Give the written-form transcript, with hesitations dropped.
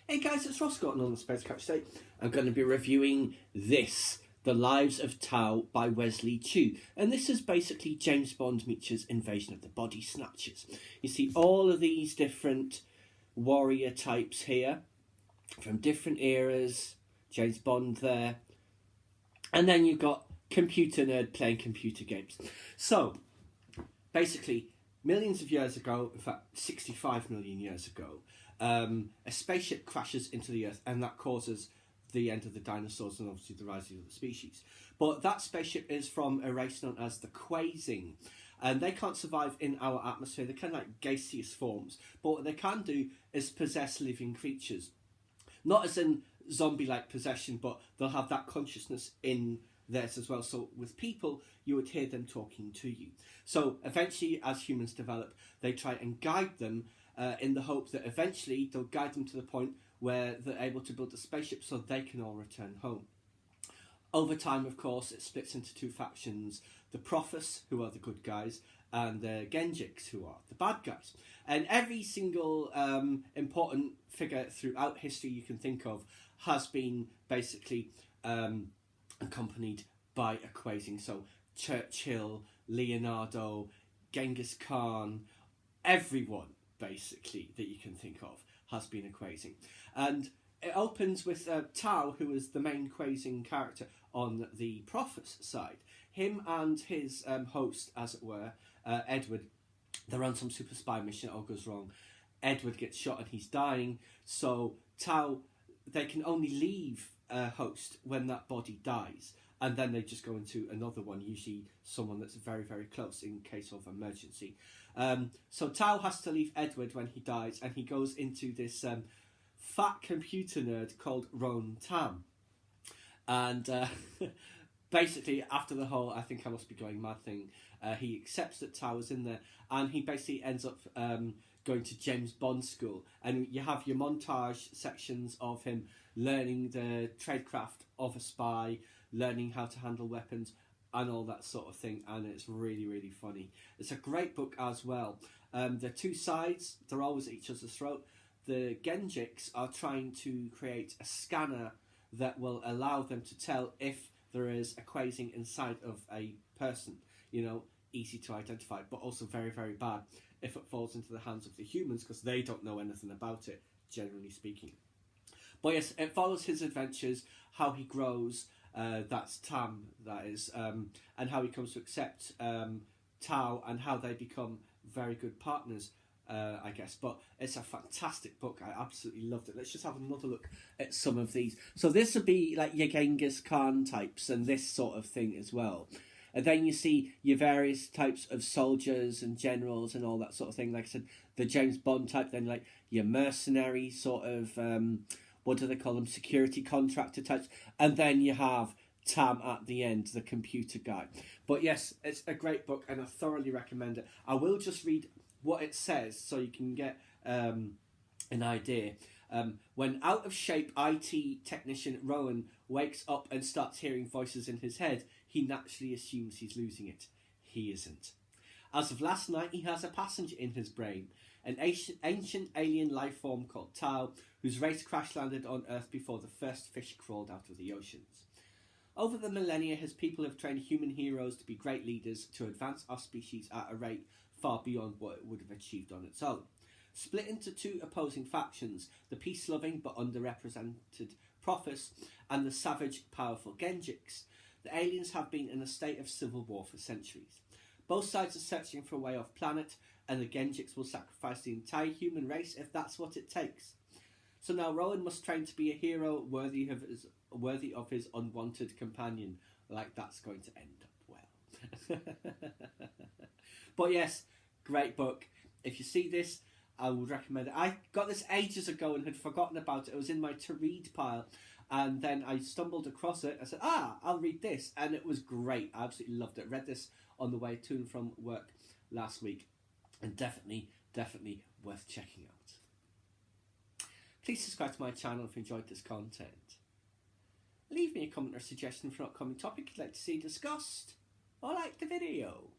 Hey guys, it's Ross Scott on the Space Couch today. I'm going to be reviewing this, The Lives of Tao by Wesley Chu. And this is basically James Bond meets Invasion of the Bodysnatchers. You see all of these different warrior types here from different eras. James Bond there. And then you've got computer nerd playing computer games. So, basically, millions of years ago, in fact 65 million years ago, a spaceship crashes into the Earth, and that causes the end of the dinosaurs and obviously the rise of the species. But that spaceship is from a race known as the Quasing, and they can't survive in our atmosphere. They're kind of like gaseous forms, but what they can do is possess living creatures. Not as in zombie-like possession, but they'll have that consciousness in theirs as well. So with people, you would hear them talking to you. So eventually, as humans develop, they try and guide them in the hope that eventually they'll guide them to the point where they're able to build a spaceship so they can all return home. Over time, of course, it splits into two factions: the Prophets, who are the good guys, and the Genjiks, who are the bad guys. And every single important figure throughout history you can think of has been basically accompanied by a Quasing. So Churchill, Leonardo, Genghis Khan, everyone basically that you can think of has been a Quasing. And it opens with Tao, who is the main Quasing character on the Prophet's side. Him and his host, as it were, Edward, they're on some super spy mission. It all goes wrong. Edward gets shot and he's dying. So Tao, they can only leave a host when that body dies, and then they just go into another one, usually someone that's very, very close in case of emergency. So Tao has to leave Edward when he dies, and he goes into this fat computer nerd called Roan Tam. And basically, after the whole "I think I must be going mad" thing, he accepts that Tao is in there, and he basically ends up going to James Bond school. And you have your montage sections of him learning the tradecraft of a spy, learning how to handle weapons, and all that sort of thing. And it's really, really funny. It's a great book as well. The two sides, they're always at each other's throat. The Genjiks are trying to create a scanner that will allow them to tell if there is a Quasing inside of a person. You know, easy to identify, but also very, very bad if it falls into the hands of the humans, because they don't know anything about it, generally speaking. But yes, it follows his adventures, how he grows, that's Tam, that is, and how he comes to accept Tao, and how they become very good partners, I guess. But it's a fantastic book. I absolutely loved it. Let's just have another look at some of these. So this would be like your Genghis Khan types and this sort of thing as well. And then you see your various types of soldiers and generals and all that sort of thing. Like I said, the James Bond type, then like your mercenary sort of, what do they call them, security contractor types. And then you have Tam at the end, the computer guy. But yes, it's a great book and I thoroughly recommend it. I will just read what it says so you can get an idea. When out of shape IT technician Rowan wakes up and starts hearing voices in his head, he naturally assumes he's losing it. He isn't. As of last night, he has a passenger in his brain, an ancient alien life form called Tao, whose race crash landed on Earth before the first fish crawled out of the oceans. Over the millennia, his people have trained human heroes to be great leaders to advance our species at a rate far beyond what it would have achieved on its own. Split into two opposing factions, the peace-loving but underrepresented Prophets and the savage, powerful Genjiks, the aliens have been in a state of civil war for centuries. Both sides are searching for a way off planet, and the Genjiks will sacrifice the entire human race if that's what it takes. So now Rowan must train to be a hero worthy of his unwanted companion. Like that's going to end up well. But yes, great book. If you see this, I would recommend it. I got this ages ago and had forgotten about it. It was in my to-read pile. And then I stumbled across it. I said, I'll read this. And it was great. I absolutely loved it. Read this on the way to and from work last week. And definitely, definitely worth checking out. Please subscribe to my channel if you enjoyed this content. Leave me a comment or suggestion for an upcoming topic you'd like to see discussed. Or like the video.